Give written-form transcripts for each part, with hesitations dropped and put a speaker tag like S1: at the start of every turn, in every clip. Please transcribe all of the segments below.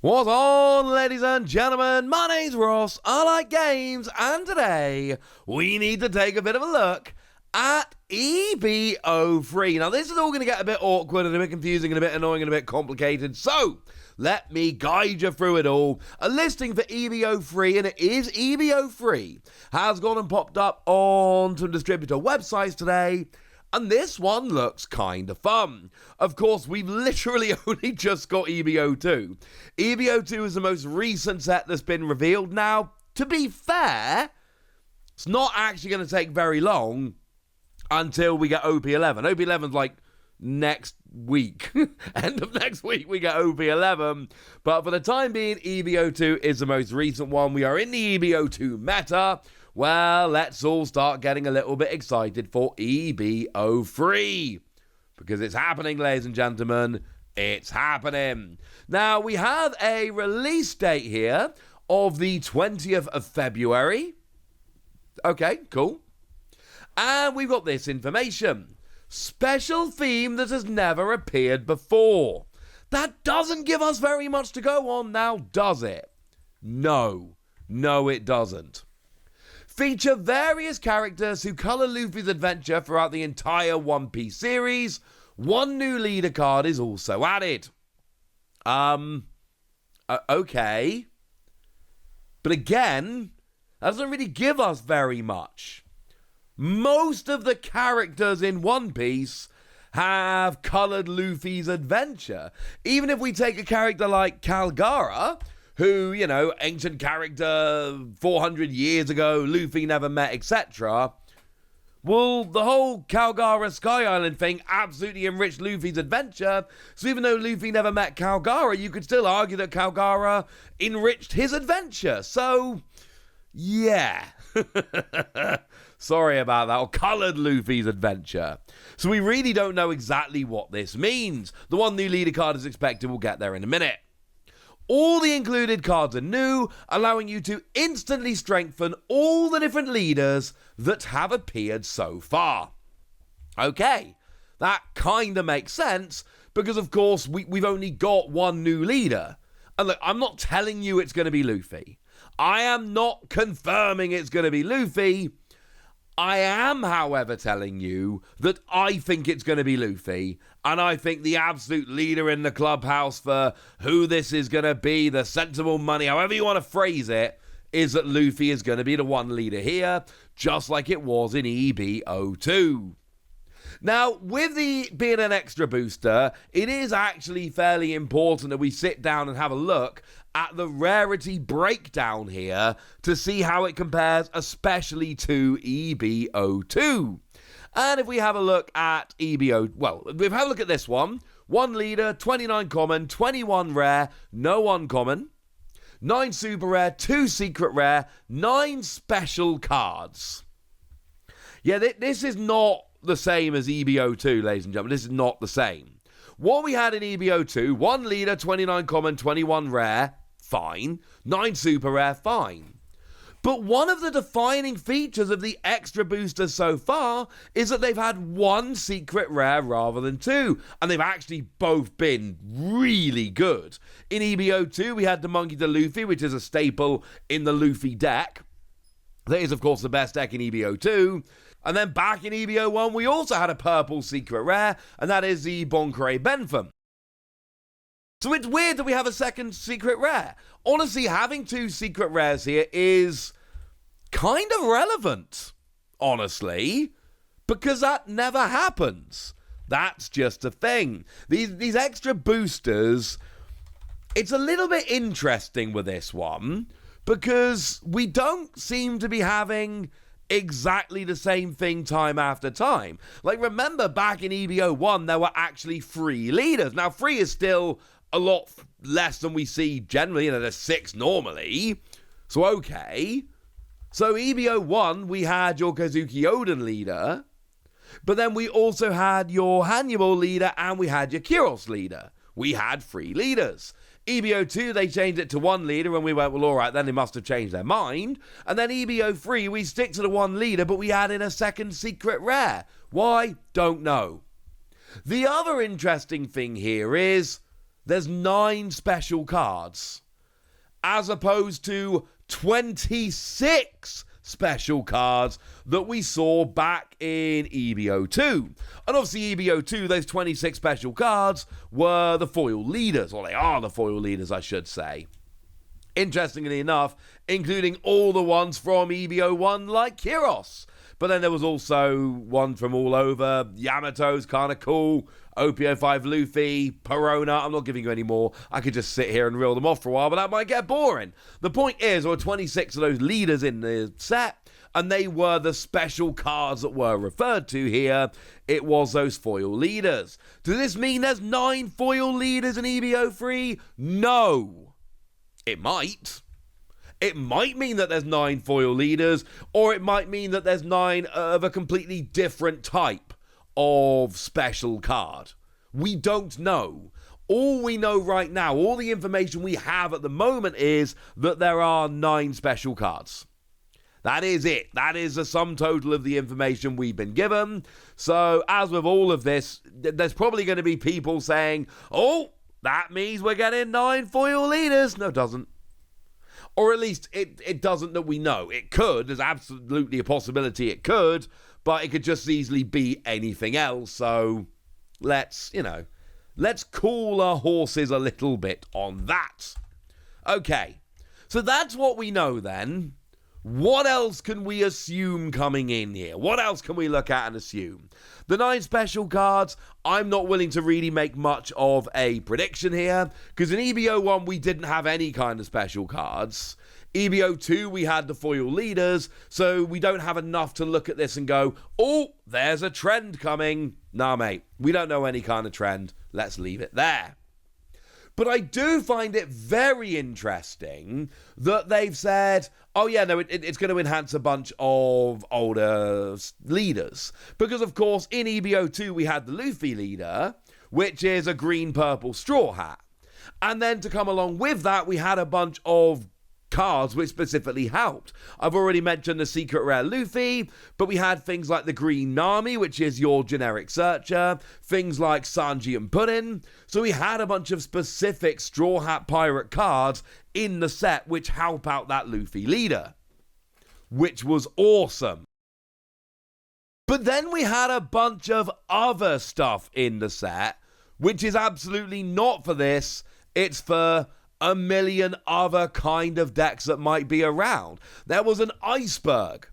S1: What's on, ladies and gentlemen? My name's Ross, I like games, and today we need to take a bit of a look at EB-03. Now, this is all going to get a bit awkward and a bit confusing and a bit annoying and a bit complicated, so let me guide you through it all. A listing for EB-03, and it is EB-03, has gone and popped up on some distributor websites today. And this one looks kind of fun. Of course, we've literally only just got EB-02. EB-02 is the most recent set that's been revealed. Now, to be fair, it's not actually going to take very long until we get OP11. OP11's like next week. End of next week, we get OP11. But for the time being, EB-02 is the most recent one. We are in the EB-02 meta. Well, let's all start getting a little bit excited for EB-03. Because it's happening, ladies and gentlemen. It's happening. Now, we have a release date here of the 20th of February. Okay, cool. And we've got this information. Special theme that has never appeared before. That doesn't give us very much to go on now, does it? No. No, it doesn't. Feature various characters who color Luffy's adventure throughout the entire One Piece series. One new leader card is also added. Okay. But again, that doesn't really give us very much. Most of the characters in One Piece have colored Luffy's adventure. Even if we take a character like Calgara, who, you know, ancient character 400 years ago, Luffy never met, etc. Well, the whole Calgara Sky Island thing absolutely enriched Luffy's adventure. So even though Luffy never met Calgara, you could still argue that Calgara enriched his adventure. So, yeah. Sorry about that. Or colored Luffy's adventure. So we really don't know exactly what this means. The one new leader card is expected. We'll get there in a minute. All the included cards are new, allowing you to instantly strengthen all the different leaders that have appeared so far. Okay, that kind of makes sense, because of course we've only got one new leader. And look, I'm not telling you it's going to be Luffy. I am not confirming it's going to be Luffy. I am, however, telling you that I think it's going to be Luffy, and I think the absolute leader in the clubhouse for who this is going to be, the sensible money, however you want to phrase it, is that Luffy is going to be the one leader here, just like it was in EB-02. Now, with the being an extra booster, it is actually fairly important that we sit down and have a look at the rarity breakdown here to see how it compares, especially to EB-02. And if we have a look at EB-02, well, we've had a look at this one. 1 leader, 29 common, 21 rare, no uncommon, 9 super rare, 2 secret rare, 9 special cards. Yeah, this is not the same as EB-02, ladies and gentlemen. This is not the same. What we had in EB-02, 1 leader, 29 common, 21 rare, fine. 9 super rare, fine. But one of the defining features of the extra boosters so far is that they've had 1 secret rare rather than 2. And they've actually both been really good. In EB-02, we had the Monkey D. Luffy, which is a staple in the Luffy deck. That is, of course, the best deck in EB-02. And then back in EB-01, we also had a purple secret rare, and that is the Bonkray Bentham. So it's weird that we have a second secret rare. Honestly, having 2 secret rares here is kind of relevant, honestly, because that never happens. That's just a thing. These extra boosters, it's a little bit interesting with this one, because we don't seem to be having exactly the same thing time after time. Like, remember back in EB-01, there were actually 3 leaders. Now, 3 is still a lot less than we see generally, you know, there's 6 normally. So, okay. So, EB-01, we had your Kozuki Oden leader, but then we also had your Hannibal leader and we had your Kyros leader. We had 3 leaders. EB-02, they changed it to 1 leader, and we went, well, all right, then they must have changed their mind. And then EB-03, we stick to the 1 leader, but we add in a second secret rare. Why? Don't know. The other interesting thing here is there's 9 special cards, as opposed to 26 special cards that we saw back in EB-02. And obviously EB-02, those 26 special cards were the foil leaders, or they are the foil leaders, I should say. Interestingly enough, including all the ones from EB-01 like Kyros. But then there was also one from all over. Yamato's kind of cool. OP-05 Luffy, Perona. I'm not giving you any more. I could just sit here and reel them off for a while, but that might get boring. The point is, there were 26 of those leaders in the set, and they were the special cards that were referred to here. It was those foil leaders. Does this mean there's 9 foil leaders in EB-03? No. It might. It might mean that there's 9 foil leaders, or it might mean that there's 9 of a completely different type of special card. We don't know. All we know right now, all the information we have at the moment is that there are 9 special cards. That is it. That is the sum total of the information we've been given. So, as with all of this, there's probably going to be people saying, oh, that means we're getting 9 foil leaders. No, it doesn't. Or at least it doesn't that we know. It could. There's absolutely a possibility it could. But it could just easily be anything else. So let's cool our horses a little bit on that. Okay. So that's what we know then. What else can we assume coming in here? What else can we look at and assume? The 9 special cards, I'm not willing to really make much of a prediction here, because in EB-01 we didn't have any kind of special cards. EB-02 we had the foil leaders, so we don't have enough to look at this and go, oh, there's a trend coming. Nah, mate, we don't know any kind of trend. Let's leave it there. But I do find it very interesting that they've said, oh yeah, no, it's going to enhance a bunch of older leaders. Because, of course, in EB-02 we had the Luffy leader, which is a green-purple straw hat. And then to come along with that, we had a bunch of cards which specifically helped. I've already mentioned the secret rare Luffy, but we had things like the green Nami, which is your generic searcher, things like Sanji and Puddin. So we had a bunch of specific Straw Hat Pirate cards in the set which help out that Luffy leader, which was awesome. But then we had a bunch of other stuff in the set, which is absolutely not for this. It's for a million other kind of decks that might be around. There was an iceberg,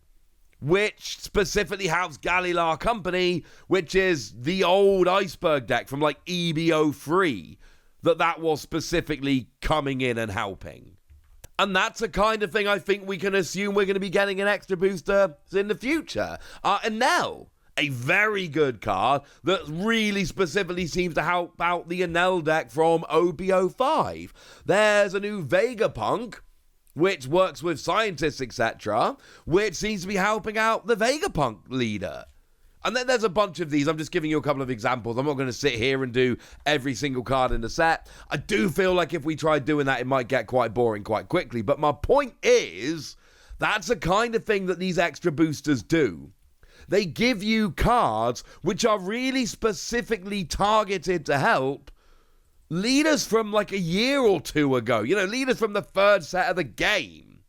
S1: which specifically helps Galilar Company, which is the old iceberg deck from like EB-03, that was specifically coming in and helping. And that's the kind of thing I think we can assume we're going to be getting an extra booster in the future. And now, a very good card that really specifically seems to help out the Enel deck from OP-05. There's a new Vegapunk, which works with scientists, etc., which seems to be helping out the Vegapunk leader. And then there's a bunch of these. I'm just giving you a couple of examples. I'm not going to sit here and do every single card in the set. I do feel like if we tried doing that, it might get quite boring quite quickly. But my point is, that's the kind of thing that these extra boosters do. They give you cards which are really specifically targeted to help leaders from like a year or two ago. You know, leaders from the 3rd set of the game.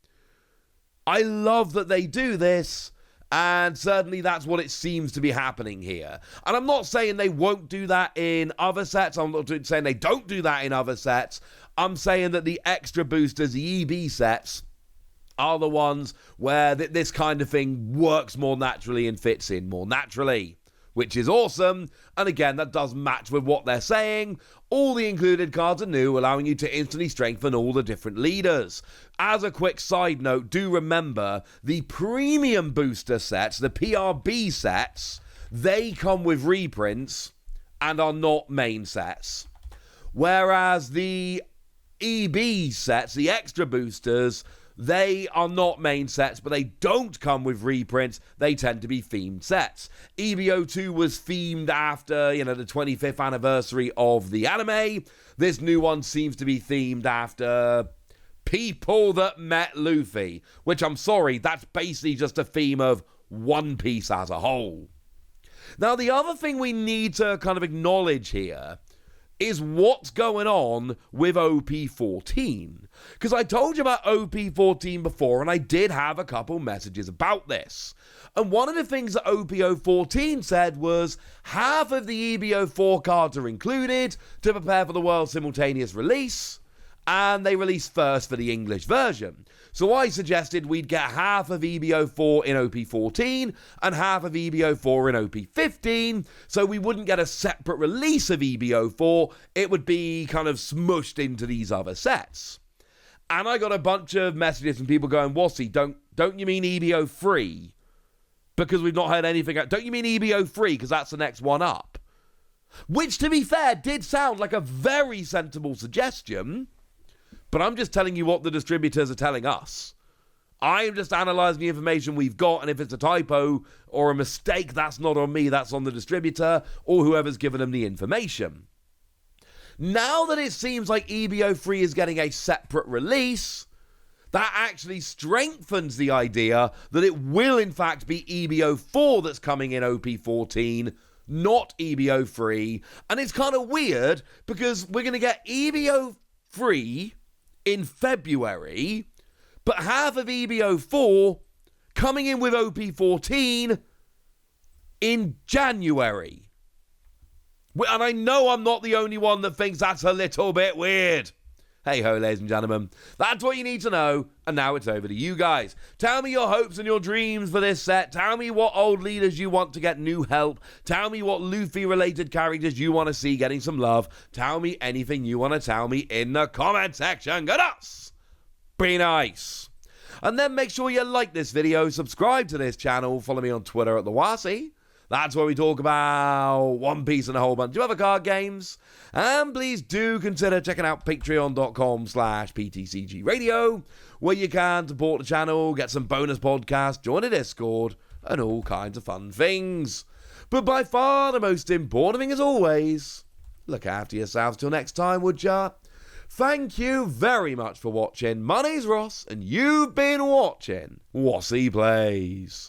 S1: I love that they do this, and certainly that's what it seems to be happening here. And I'm not saying they won't do that in other sets. I'm not saying they don't do that in other sets. I'm saying that the extra boosters, the EB sets, are the ones where this kind of thing works more naturally and fits in more naturally, which is awesome. And again, that does match with what they're saying. All the included cards are new, allowing you to instantly strengthen all the different leaders. As a quick side note, do remember the premium booster sets, the PRB sets, they come with reprints and are not main sets. Whereas the EB sets, the extra boosters, they are not main sets, but they don't come with reprints. They tend to be themed sets. EB-02 was themed after, the 25th anniversary of the anime. This new one seems to be themed after people that met Luffy, which I'm sorry, that's basically just a theme of One Piece as a whole. Now, the other thing we need to kind of acknowledge here is what's going on with OP14. Because I told you about OP14 before, and I did have a couple messages about this. And one of the things that OP014 said was half of the EB-04 cards are included to prepare for the world simultaneous release, and they released first for the English version. So I suggested we'd get half of EB-04 in OP14 and half of EB-04 in OP15, so we wouldn't get a separate release of EB-04, it would be kind of smushed into these other sets. And I got a bunch of messages from people going, Wassy, don't you mean EB-03? Because we've not heard anything. Don't you mean EB-03? Because that's the next one up. Which, to be fair, did sound like a very sensible suggestion. But I'm just telling you what the distributors are telling us. I'm just analysing the information we've got, and if it's a typo or a mistake, that's not on me, that's on the distributor or whoever's given them the information. Now that it seems like EB-03 is getting a separate release, that actually strengthens the idea that it will in fact be EB-04 that's coming in OP14, not EB-03. And it's kind of weird because we're going to get EB-03 in February, but half of EB-04 coming in with OP14 in January. And I know I'm not the only one that thinks that's a little bit weird. Hey ho, ladies and gentlemen, that's what you need to know, and now it's over to you guys. Tell me your hopes and your dreams for this set. Tell me what old leaders you want to get new help. Tell me what Luffy-related characters you want to see getting some love. Tell me anything you want to tell me in the comment section. Good us! Be nice. And then make sure you like this video, subscribe to this channel, follow me on Twitter at TheWassy. That's where we talk about One Piece and a whole bunch of other card games. And please do consider checking out patreon.com/PTCG Radio, where you can support the channel, get some bonus podcasts, join a Discord, and all kinds of fun things. But by far the most important thing as always, look after yourselves till next time, would ya? Thank you very much for watching. My name's Ross, and you've been watching Wassy Plays.